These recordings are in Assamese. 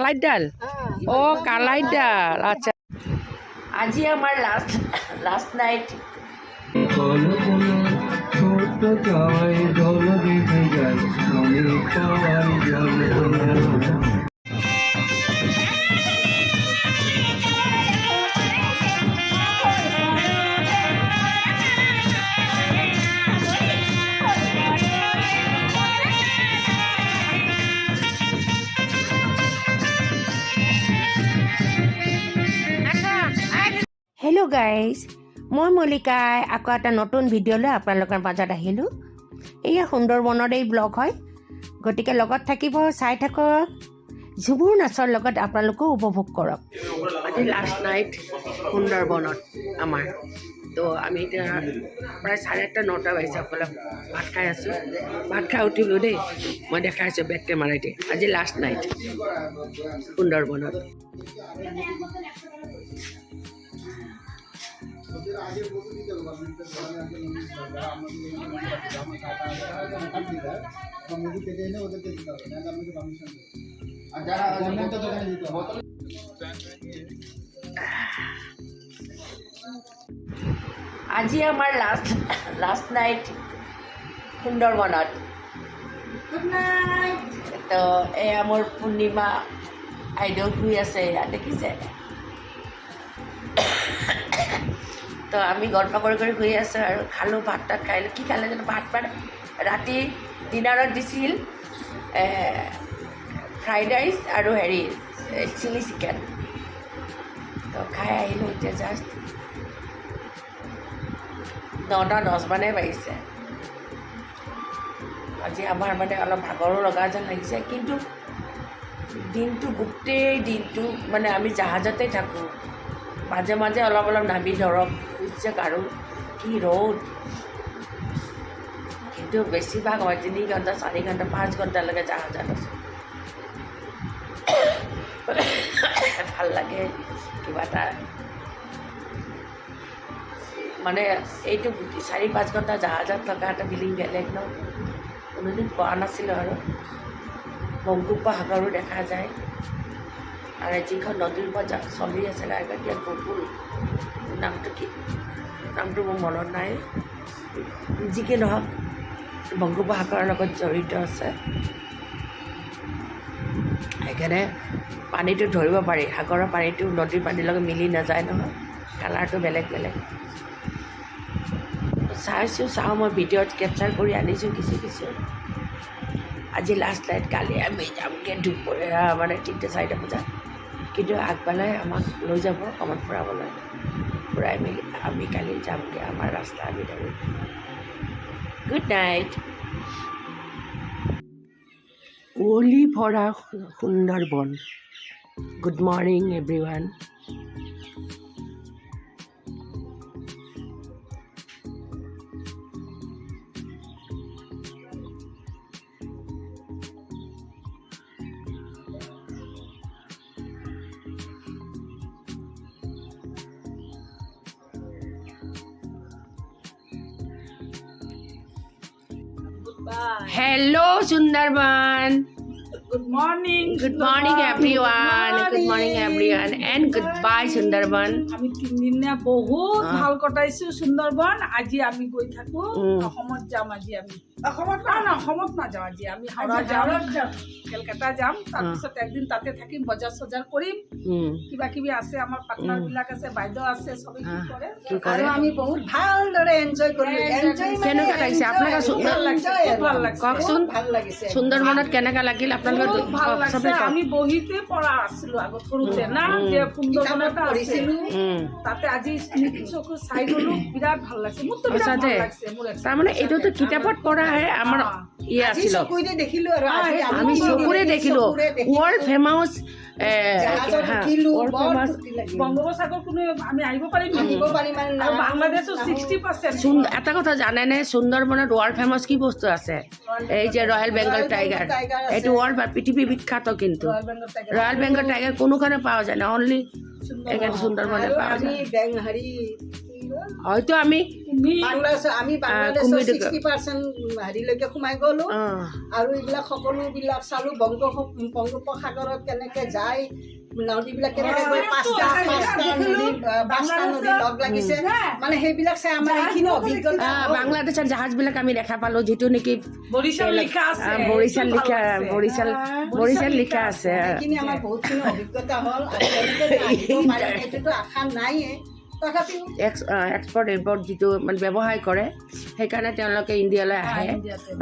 কালাইডাল ও কালাইডাল আচ্ছা আজি আমার লাস্ট নাইট হেল্ল' গাইজ মই মল্লিকাই আকৌ এটা নতুন ভিডিঅ'লৈ আপোনালোকৰ মাজত আহিলোঁ এয়া সুন্দৰবনৰ এই ব্লগ হয় গতিকে লগত থাকিব চাই থাকক ঝুমুৰ নাচৰ লগত আপোনালোকেও উপভোগ কৰক আজি লাষ্ট নাইট সুন্দৰবনত আমাৰ তো আমি এতিয়া প্ৰায় 8:30-9টা বাজিছে অকলে ভাত খাই আছোঁ ভাত খাই উঠিলোঁ দেই মই দেখাই আছোঁ বেক কেমেৰাইতে আজি লাষ্ট নাইট সুন্দৰবনত আজি আমাৰ লাষ্ট নাইট সুন্দৰবনত গুড নাইট তো এয়া মোৰ পূৰ্ণিমা আইদেউ শুই আছে ইয়াত দেখিছে তো আমি গল্প কৰি শুই আছোঁ আৰু খালোঁ ভাত তাত খাইলোঁ কি খালে জানো ভাত ৰাতি ডিনাৰত দিছিল ফ্ৰাইড ৰাইচ আৰু হেৰি চিলি চিকেন তো খাই আহিলোঁ এতিয়া জাষ্ট 9:10 মানে বাজিছে আজি আমাৰ মানে অলপ ভাগৰো লগা যেন লাগিছে কিন্তু দিনটো গোটেই দিনটো মানে আমি জাহাজতে থাকোঁ মাজে মাজে অলপ নামি ধৰক সূৰ্য আৰু কি ৰ'দ কিন্তু বেছিভাগ হয় 3 ঘণ্টা 4 ঘণ্টা 5 ঘণ্টালৈকে জাহাজত আছোঁ ভাল লাগে কিবা এটা মানে এইটো 4-5 ঘণ্টা জাহাজত থকা এটা ফিলিং বেলেগ ন কোনোদিন পোৱা নাছিলোঁ আৰু বংগোপসাগৰো দেখা যায় আৰু যিখন নদীৰ পৰা চলি আছে এতিয়া গকুল নামটো মোৰ মনত নাই যি কি নহওক বংগোপসাগৰৰ লগত জড়িত আছে সেইকাৰণে পানীটো ধৰিব পাৰি সাগৰৰ পানীটো নদীৰ পানীৰ লগত মিলি নাযায় নহয় কালাৰটো বেলেগ বেলেগ চাওঁ মই ভিডিঅ'ত কেপচাৰ কৰি আনিছোঁ কিছু আজি লাষ্ট নাইট কালি আমি যামগৈ দুপৰীয়া মানে 3-4 বজাত কিন্তু আগবেলাই আমাক লৈ যাব অকণমান ফুৰাই মেলি আমি কালি যামগৈ আমাৰ ৰাস্তা আমি ধৰিম গুড নাইট কুঁৱলী ভৰা Sundarban good morning everyone Hello, SundarBan. Good morning everyone. Good morning, everyone. And goodbye, SundarBan. আমি 3 দিন বহুত ভাল কটাইছো সুন্দৰবন আজি আমি গৈ থাকো অসমত যাম আজি আমি অসমত নাযাওঁ আজি আমি হাওড়া যাম কলকাতা যাম তাৰপিছত একদিন তাতে থাকিম বজাৰ সজাৰ কৰিম কিবা কিবি আছে আমাৰ পাৰ্টনাৰ বিলাক আছে বাইদেউ আছে সবে কি কৰে আৰু আমি বহুত ভালদৰে এনজয় কৰিলো কেনেকুৱা লাগিছে আপোনালোকৰ ভাল লাগিছে কওকচোন ভাল লাগিছে সুন্দৰবনত কেনেকুৱা লাগিল আপোনালোকৰ ভাল লাগিছে আমি বহিতে পঢ়া আছিলো আগত সৰুতে না যে সুন্দৰবনত পঢ়িছিলো তাতে আজি চকু চাই গলো বিৰাট ভাল লাগিছে মোৰতো বিৰাট ভাল লাগিছে মোৰ তাৰমানে এইটোতো কিতাপত পঢ়াহে আমাৰ আছিল আমি চকুৰে দেখিলো ৱৰ্ল্ড ফেমাছ বংগোপসাগৰ কোনো আমি আহিব পাৰিম বাংলাদেশৰ 60% এটা কথা জানেনে সুন্দৰবনত ৱৰ্ল্ড ফেমাছ কি বস্তু আছে এই যে ৰয়েল বেংগল টাইগাৰ এইটো ৱৰ্ল্ড পৃথিৱী বিখ্যাত কিন্তু ৰয়েল বেংগল টাইগাৰ কোনোখানে পাওয়া যায় না অনলি এখানে সুন্দৰবনে পাওয়া যায় হয়তো আমি আমি বাংলাদেশৰ 60% হেৰিলৈকে সোমাই গ'লো আৰু এইবিলাক সকলোবিলাক চালো বংগোপসাগৰত কেনেকে যায় নদীবিলাক কেনেকে গৈ পাঁচটা নদী লগ লাগিছে মানে সেইবিলাক চাই আমাৰ এইখিনি অভিজ্ঞতা বাংলাদেশৰ জাহাজবিলাক আমি দেখা পালো যিটো নেকি বৰিশাল লিখা আছে বৰিশাল লিখা আছে সেইখিনি আমাৰ বহুতখিনি অভিজ্ঞতা হ'ল আৰু তেনেকৈ আহিব পাৰিম সেইটোতো আশা নাইয়ে তথাপিও এক্সপৰ্ট ইম্পৰ্ট যিটো মানে ব্যৱসায় কৰে সেইকাৰণে তেওঁলোকে ইণ্ডিয়ালৈ আহে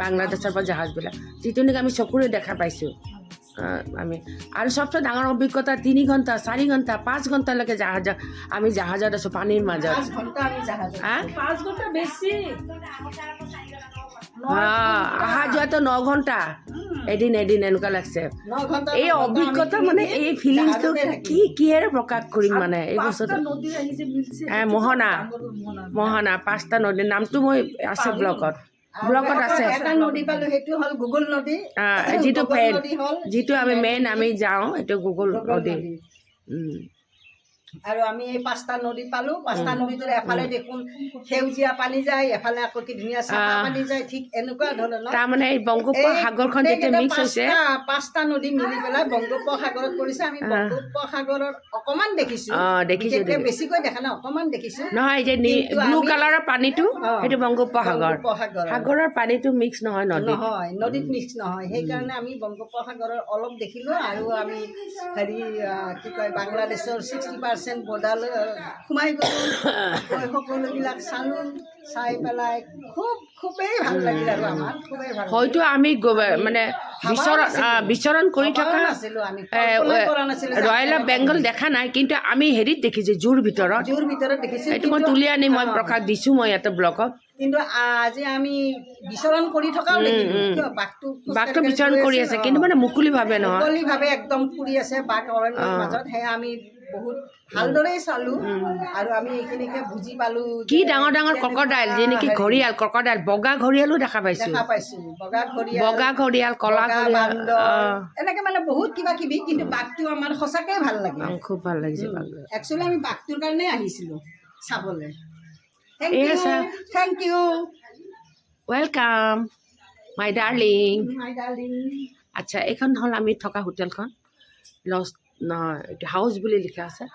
বাংলাদেশৰ পৰা জাহাজবিলাক যিটো নেকি আমি চকুৰে দেখা পাইছোঁ আমি আৰু চবচে ডাঙৰ অভিজ্ঞতা 3 ঘণ্টা 4 ঘণ্টা 5 ঘণ্টালৈকে আমি জাহাজত আছোঁ পানীৰ মাজত 5 ঘণ্টা আমি জাহাজত 5 ঘণ্টা বেছি অহা যোৱাটো 9 ঘণ্টা এদিন এনেকুৱা লাগছে এই অভিজ্ঞতা মানে এই ফিলিংছটো কিহেৰে প্ৰকাশ কৰিম মানে এই বস্তুটো মোহনা 5টা নদীৰ নামটো মই আছে ব্লগত আছে এটা নদী পালো সেইটো হ'ল গুগল নদী যিটো আমি মেইন আমি যাওঁ এইটো গুগল নদী আৰু আমি এই 5টা নদী পালো 5টা নদীটোৰ এফালে দেখোন সেউজীয়া পানী যায় এফালে আকৌ কি ধুনীয়া চাফা পানী যায় ঠিক এনেকুৱা ধৰণৰ তাৰমানে এই বংগোপসাগৰখন যেতিয়া মিক্স হৈছে 5টা নদী মিলি পেলাই বংগোপসাগৰত পৰিছে আমি বংগোপসাগৰত অকমান দেখিছো বেছিকৈ দেখা নাই অকমান দেখিছো নহয় যে ব্লু কালাৰৰ পানীটো সেইটো বংগোপসাগৰ সাগৰৰ পানীটো মিক্স নহয় নদীত মিক্স নহয় সেইকাৰণে আমি বংগোপসাগৰৰ অলপ দেখিলো আৰু আমি হেৰি কি কয় বাংলাদেশৰ 60% বৰ্ডাৰলৈ সোমাই গ'লো সকলোবিলাক চালো চাই পেলাই খুবেই ভাল লাগিল আৰু আমাৰ খুবেই ভাল হয়তো আমি মানে বিচৰণ কৰি থকা ৰয়েল অফ বেংগল দেখা নাই কিন্তু আমি হেৰিত দেখিছোঁ জুৰ ভিতৰত দেখিছোঁ এইটো মই তুলি আনি মই প্ৰকাশ দিছোঁ মই ইয়াতে ব্লগত কিন্তু আজি আমি বিচৰণ কৰি থকাও দেখিলোঁ বাঘটো বিচৰণ কৰি আছে কিন্তু মানে মুকলিভাৱে নহয় মুকলিভাৱে একদম ফুৰি আছে বাঘ অৰণ্যৰ মাজত সেয়া আমি বহুত ভালদৰে চালো আৰু আমি এইখিনিকে বুজি পালো কি ডাঙৰ ডাঙৰ ক্ৰকডাইল যেনেকি ঘৰিয়াল ক্ৰকডাইল বগা ঘৰিয়ালো দেখা পাইছো বগা ঘৰিয়াল কলা ঘৰিয়াল এনেকে মানে বহুত কিবা কিবি কিন্তু বাঘটো আমাৰ সঁচাকৈ ভাল লাগিল খুব ভাল লাগিছে একচুৱেলি আমি বাঘটোৰ কাৰণে আহিছিলো চাবলৈ থেংক ইউ ৱেলকাম মাই ডাৰ্লিং আচ্ছা এইখন হ'ল আমি থকা হোটেলখন লজ নহয় এইটো হাউচ বুলি লিখা আছে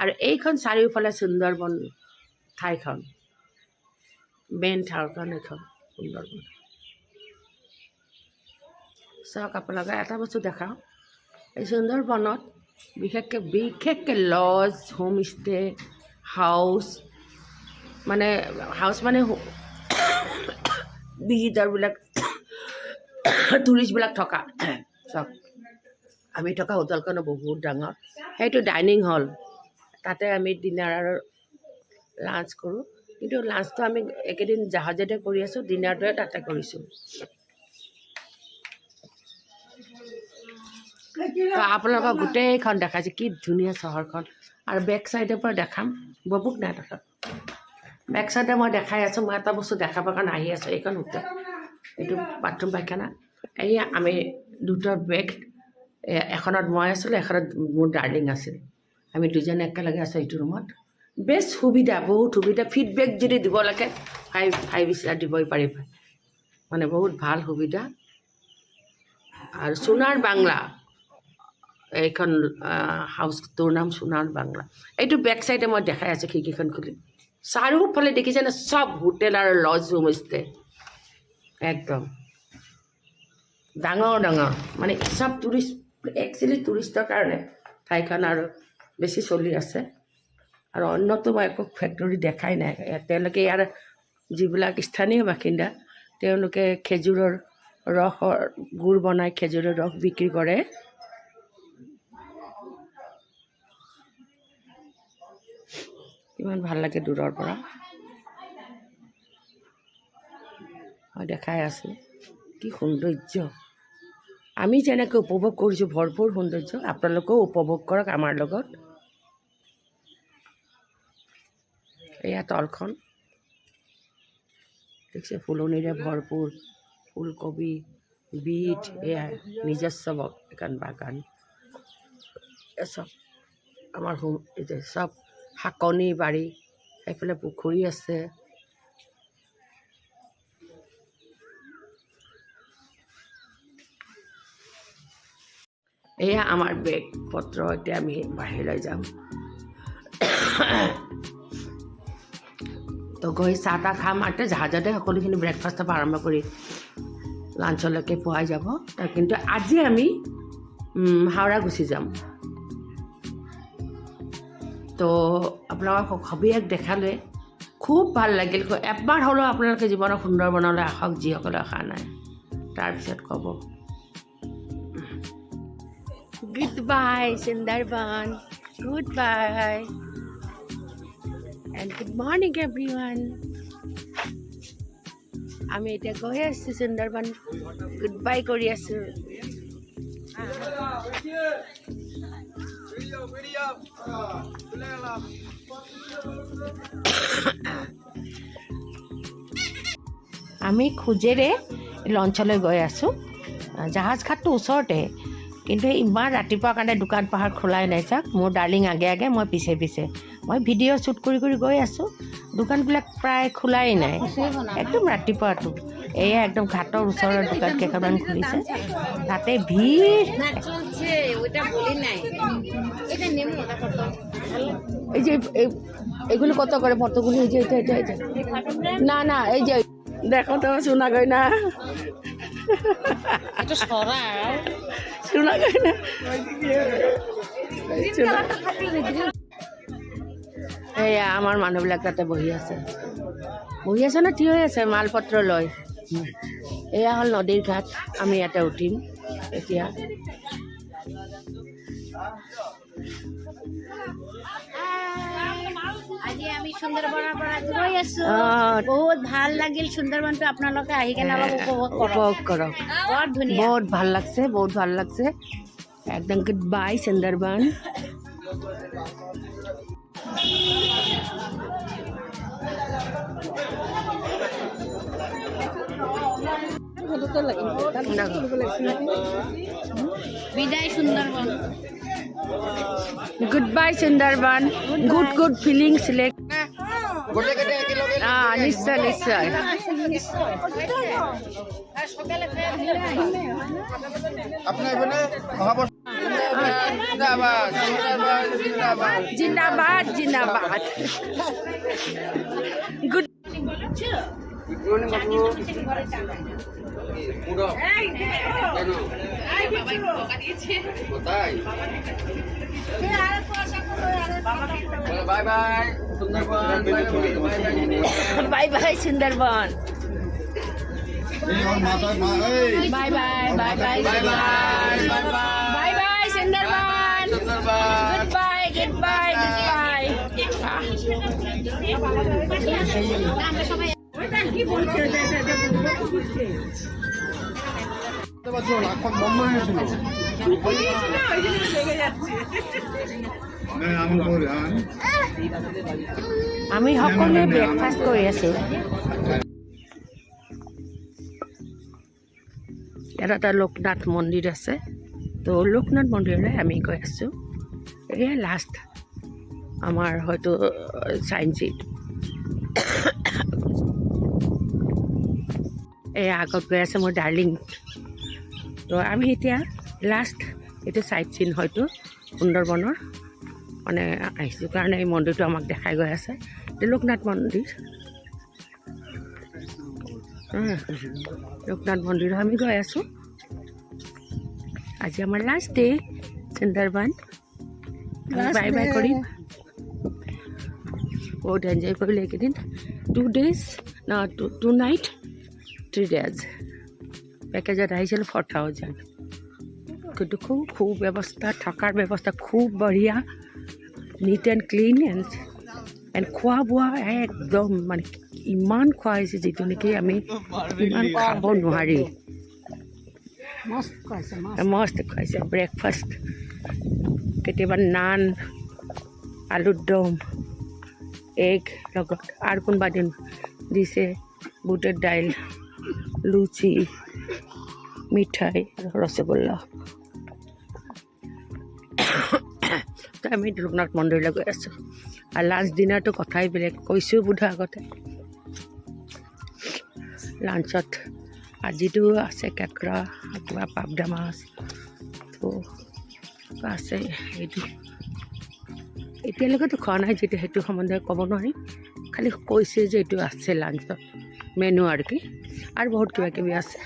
আৰু এইখন চাৰিওফালে সুন্দৰবন ঠাইখন মেইন ঠাইখন এইখন সুন্দৰবন চাওক আপোনালোকে এটা বস্তু দেখাওঁ এই সুন্দৰবনত বিশেষকৈ লজ হোমষ্টে হাউচ মানে ভিজিটৰবিলাক টুৰিষ্টবিলাক থকা চাওক আমি থকা হোটেলখনো বহুত ডাঙৰ সেইটো ডাইনিং হল তাতে আমি ডিনাৰ আৰু লাঞ্চ কৰোঁ কিন্তু লাঞ্চটো আমি একেদিন জাহাজতে কৰি আছোঁ ডিনাৰটোৱে তাতে কৰিছোঁ আপোনালোকক গোটেইখন দেখাইছে কি ধুনীয়া চহৰখন আৰু বেক চাইডৰ পৰা দেখাম ববুক নাই তাত বেক চাইডে মই দেখাই আছোঁ মই এটা বস্তু দেখাবৰ কাৰণে আহি আছোঁ এইখন হোটেল এইটো বাথৰুম পায়খানা এয়া আমি দুটা বেগ এখনত মই আছিলোঁ এখনত মোৰ ডাৰ্লিং আছিল আমি দুজনে একেলগে আছোঁ এইটো ৰুমত বেষ্ট সুবিধা বহুত সুবিধা ফিডবেক যদি দিব লাগে 5 ষ্টাৰ দিবই পাৰিব মানে বহুত ভাল সুবিধা আৰু সোণাৰ বাংলা এইখন হাউচটোৰ নাম সোণাৰ বাংলা এইটো বেক চাইডে মই দেখাই আছোঁ খিৰিকীখন খুলি চাৰিওফালে দেখিছেনে চব হোটেল আৰু লজ হোমষ্টে একদম ডাঙৰ ডাঙৰ মানে চব টুৰিষ্ট একচুৱেলি টুৰিষ্টৰ কাৰণে ঠাইখন আৰু বেছি চলি আছে আৰু অন্যতো মই একো ফেক্টৰী দেখাই নাই তেওঁলোকে ইয়াৰ যিবিলাক স্থানীয় বাসিন্দা তেওঁলোকে খেজুৰৰ ৰসৰ গুড় বনাই খেজুৰৰ ৰস বিক্ৰী কৰে ইমান ভাল লাগে দূৰৰ পৰা মই দেখাই আছোঁ কি সৌন্দৰ্য আমি যেনেকৈ উপভোগ কৰিছোঁ ভৰপূৰ সৌন্দৰ্য আপোনালোকেও উপভোগ কৰক আমাৰ লগত এয়া তলখন দেখিছে ফুলনিৰে ভৰপূৰ ফুলকবি বিট এয়া নিজস্ব এখন বাগান এসব আমাৰ চব শাকনি বাৰী এইফালে পুখুৰী আছে। এয়া আমাৰ বেগ পত্ৰ। এতিয়া আমি বাহিৰলৈ যাম। তো গৈ চাহ তাহ খাম আৰু জাহাজতে সকলোখিনি ব্ৰেকফাষ্টৰ পৰা আৰম্ভ কৰি লাঞ্চলৈকে পোৱাই যাব। কিন্তু আজি আমি হাওৰা গুচি যাম। তো আপোনালোকক সবিশেষ দেখালে খুব ভাল লাগিল। এবাৰ হ'লেও আপোনালোকে জীৱনত সুন্দৰবনলৈ আহক, যিসকলে অহা নাই। তাৰপিছত ক'ব good bye Sundarban, good bye and good morning everyone. আমি এতিয়া গৈ আছোঁ সুন্দৰবন, গুড বাই কৰি আছোঁ। আমি খোজেৰে লঞ্চলৈ গৈ আছোঁ। জাহাজ ঘাটটো ওচৰতে, কিন্তু ইমান ৰাতিপুৱা কাৰণে দোকান পোহাৰ খোলাই নাই। চাওক, মোৰ ডাৰ্লিং আগে আগে, মই পিছে পিছে। মই ভিডিঅ' শ্বুট কৰি কৰি গৈ আছোঁ। দোকানবিলাক প্ৰায় খোলাই নাই, একদম ৰাতিপুৱাটো। এয়া একদম ঘাটৰ ওচৰৰ দোকান কেইখনমান খুলিছে, তাতে ভিৰ। এই যে এগুলো কত করে ফটোগুলো? এই যে এটা না না, এই যে দেখো তো শোনা গয় না, শোনা গয় না। এয়া আমাৰ মানুহবিলাক তাতে বহি আছে না থিয় হৈ আছে মালপত্ৰ লৈ। এয়া হ'ল নদীৰ ঘাট। আমি ইয়াতে উঠিম এতিয়া। আজি আমি সুন্দৰবনৰ পৰা গৈ আছো। বহুত ভাল লাগিল সুন্দৰবনটো। আপোনালোকে আহি কেনে অলপ উপভোগ কৰক। বৰ ধুনীয়া, বহুত ভাল লাগছে, বহুত ভাল লাগছে। একদম গুড বাই সুন্দৰবন। বিদায় Sundarban. Goodbye Sundarban. Good good feelings লেক। নিশ্চয় নিশ্চয়। জিন্দাবাদ জিন্দাবাদ। Good bye bye Sundarban, bye bye Sundarban. Bye bye bye bye bye bye bye Sundarban. Goodbye goodbye goodbye. আমি সকলোৱে ব্ৰেকফাষ্ট কৰি আছোঁ। ইয়াত এটা লোকনাথ মন্দিৰ আছে, তো লোকনাথ মন্দিৰলৈ আমি গৈ আছোঁ। এয়া লাষ্ট আমাৰ হয়তো চাইন্সিত। এয়া আগত গৈ আছে মোৰ ডাৰ্লিং। তো আমি এতিয়া লাষ্ট এইটো চাইট চিন হয়তো সুন্দৰবনৰ মানে আহিছোঁ কাৰণে এই মন্দিৰটো আমাক দেখাই গৈ আছে। এইটো লোকনাথ মন্দিৰ। লোকনাথ মন্দিৰ আমি গৈ আছোঁ। আজি আমাৰ last day Sundarban. Bye bye কৰিম। বহুত এনজয় কৰিলোঁ এইকেইদিন। 2 days না 2 night 3 days পেকেজত আহিছিল 4000। কিন্তু খুব ব্যৱস্থা, থকাৰ ব্যৱস্থা খুব বঢ়িয়া, নিট এণ্ড ক্লিন এণ্ড খোৱা বোৱা একদম মানে ইমান খোৱা হৈছে যিটো নেকি আমি ইমান খাব নোৱাৰি। মস্ত খুৱাইছে ব্ৰেকফাষ্ট। কেতিয়াবা নান, আলুৰ দম, এগ লগত আৰু কোনোবা দিন দিছে বুটেৰ দাইল, লুচি, মিঠাই, ৰসগোল্লা। তো আমি লোকনাথ মন্দিৰলৈ গৈ আছোঁ। আৰু লাঞ্চ ডিনাৰটো কথাই বেলেগ কৈছোঁ বোধ আগতে। লাঞ্চত আজিতো আছে কেঁকৰা, কিবা পাবদা মাছ তো আছে। এইটো এতিয়ালৈকেতো খোৱা নাই, যেতিয়া সেইটো সম্বন্ধে ক'ব নোৱাৰিম, খালি কৈছে যে এইটো আছে লাঞ্চত মেনু আৰু কি, আৰু বহুত কিবা কিবি আছে।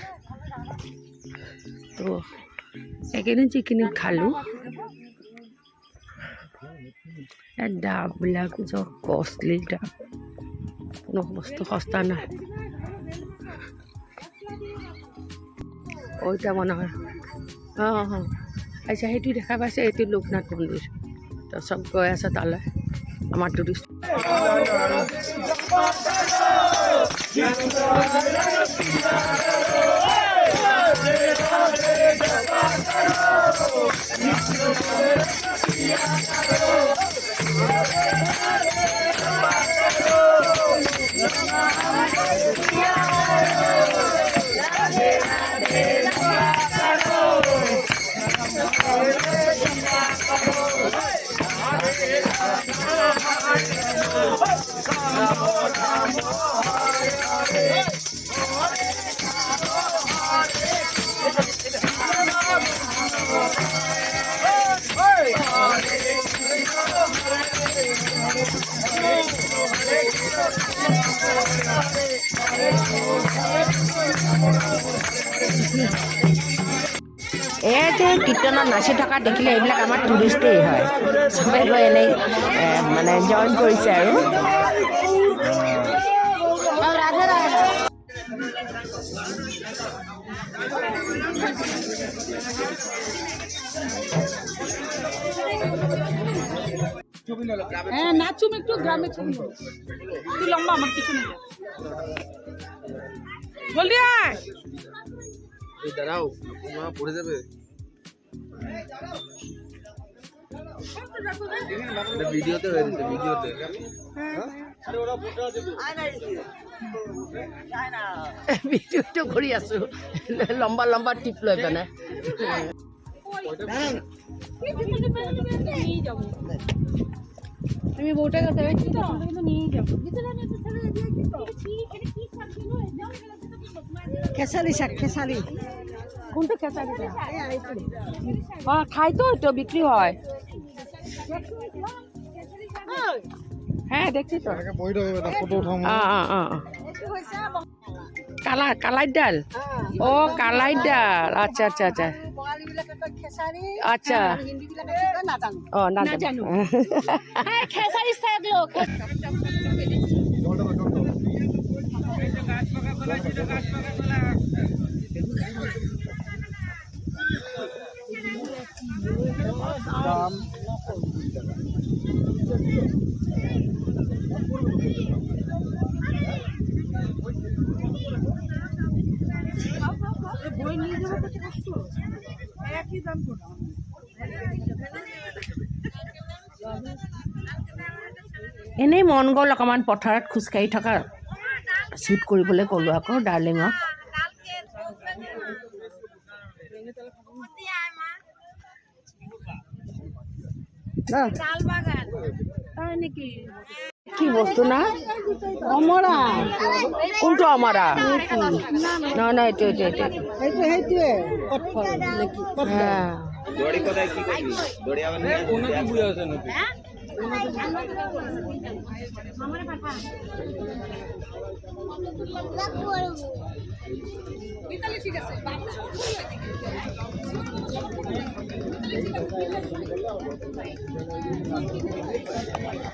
তো এইকেইদিন যিখিনি খালোঁ ডাববিলাক কষ্টলি ডাব, কোনো বস্তু সস্তা নাই। ওইটা মনে হয় আচ্ছা, সেইটো দেখা পাইছে, এইটো লোকনাথ মন্দিৰ। তো চব গৈ আছে তালৈ আমাৰ টুৰিষ্ট। এই যে কীৰ্তনত নাচি থকা দেখিলে এইবিলাক আমাৰ টুৰিষ্টেই হয়, চবে গৈ এনেই মানে জইন কৰিছে আৰু। হ্যাঁ নাচুম একটু, গ্রামে ছবি তুই লম্বা, আমার কিছু নেই, জলদি আয়। দাঁড়াও, পড়ে যাবে। ভিডিওতে হয়ে দিতে, ভিডিওতে ভিডিঅ'টো কৰি আছোঁ, লম্বা লম্বা টিপ লৈ পেনে। আমি বউটার কাছে নিয়ে যাবো। খেসারি শাক, খেসারি। কোনটা খেসারি? হ্যাঁ খাই তো, এটা বিক্রি হয়। হ্যাঁ দেখছি তো। কালাই ডাল, ও কালাই ডাল, আচ্ছা আচ্ছা আচ্ছা আচ্ছা, ও নাজানো। খেসারি শাক লোক এনেই মন গ'ল অকণমান পথাৰত খোজকাঢ়ি থকা শ্বুট কৰিবলৈ ক'লোঁ আকৌ ডাৰ্লিঙক। কি বস্তু না? অমৰা। কোনটো অমৰা? নহয় নহয়, এইটো এইটো এইটো সেইটোৱে কঠফল নেকি? হ্যাঁ। দড়ি কোথায় কি করবি? দড়ি আবার নিয়ে কোনো কি বুঝে আছে নাকি?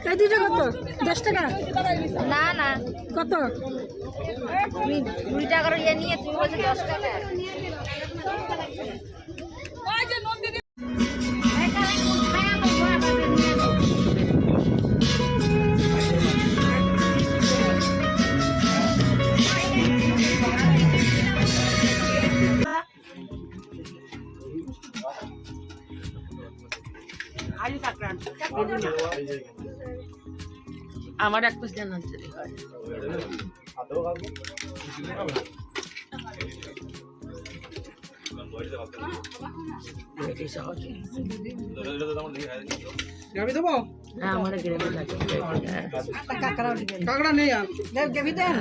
এই দুটো কত? 10 টাকা? না না কত? তুমি 2 টাকার ইয়ে নিয়ে তুমি বলছো 10 টাকা। আমার এক পিস জানা চলে হয়। আমি দেবো আমার গ্রেভি লাগে কাঁকড়া নেই আর গ্রেভি দেন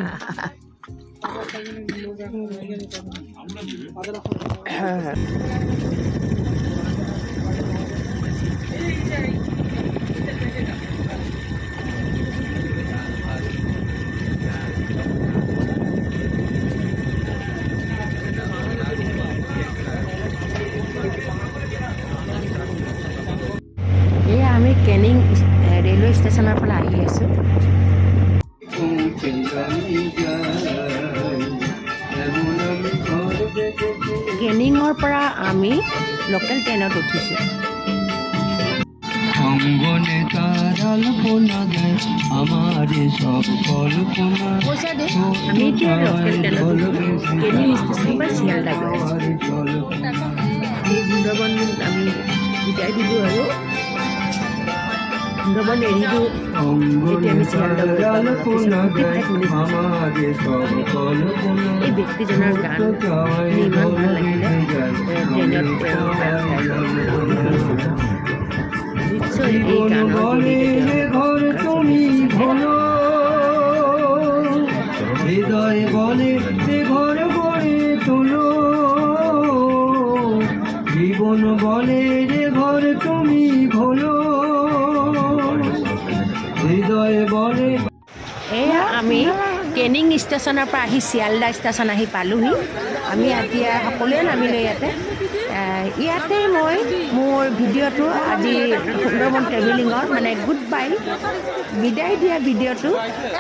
এই আমি কেনিং ৰেলৱে ষ্টেচনৰ পৰা আহি আছোঁ কেনিঙৰ পৰা আমি লোকেল ট্ৰেইনত উঠিছোঁ আমি এতিয়া লোকেল ট্ৰেইনত উঠিছোঁ কেনিং ষ্টেচনৰ পৰা শিয়ালদা গৈ আছোঁ এই সুন্দৰবন আমি বিদায় দিলোঁ আৰু সুন্দৰবন এৰি দিওঁ এতিয়া আমি শিয়ালদা গৈ এই ব্যক্তিজনৰ গান শুনি ইমান ভাল লাগিলে ট্ৰেইনত নিশ্চয় এই গানৰ হৃদয় বলে ঘৰ গড়ে তোলো জীবন বলে যে ঘৰ তুমি খোলো হৃদয় বলে এয়া আমি কেনিং ষ্টেচনৰ পৰা আহি শিয়ালদা ষ্টেচন আহি পালোহি আমি এতিয়া সকলোৱে নামিলোঁ ইয়াতে মই মোৰ ভিডিঅ'টো আজি সুন্দৰবন ট্ৰেভেলিঙৰ মানে গুড বাই বিদায় দিয়া ভিডিঅ'টো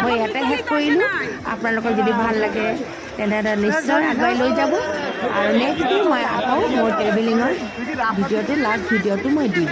মই ইয়াতে শেষ কৰিলোঁ আপোনালোকৰ যদি ভাল লাগে তেনেদৰে নিশ্চয় আগুৱাই লৈ যাব আৰু নেক্সট ডে মই আকৌ মোৰ ট্ৰেভেলিঙৰ ভিডিঅ'টো লাষ্ট ভিডিঅ'টো মই দিম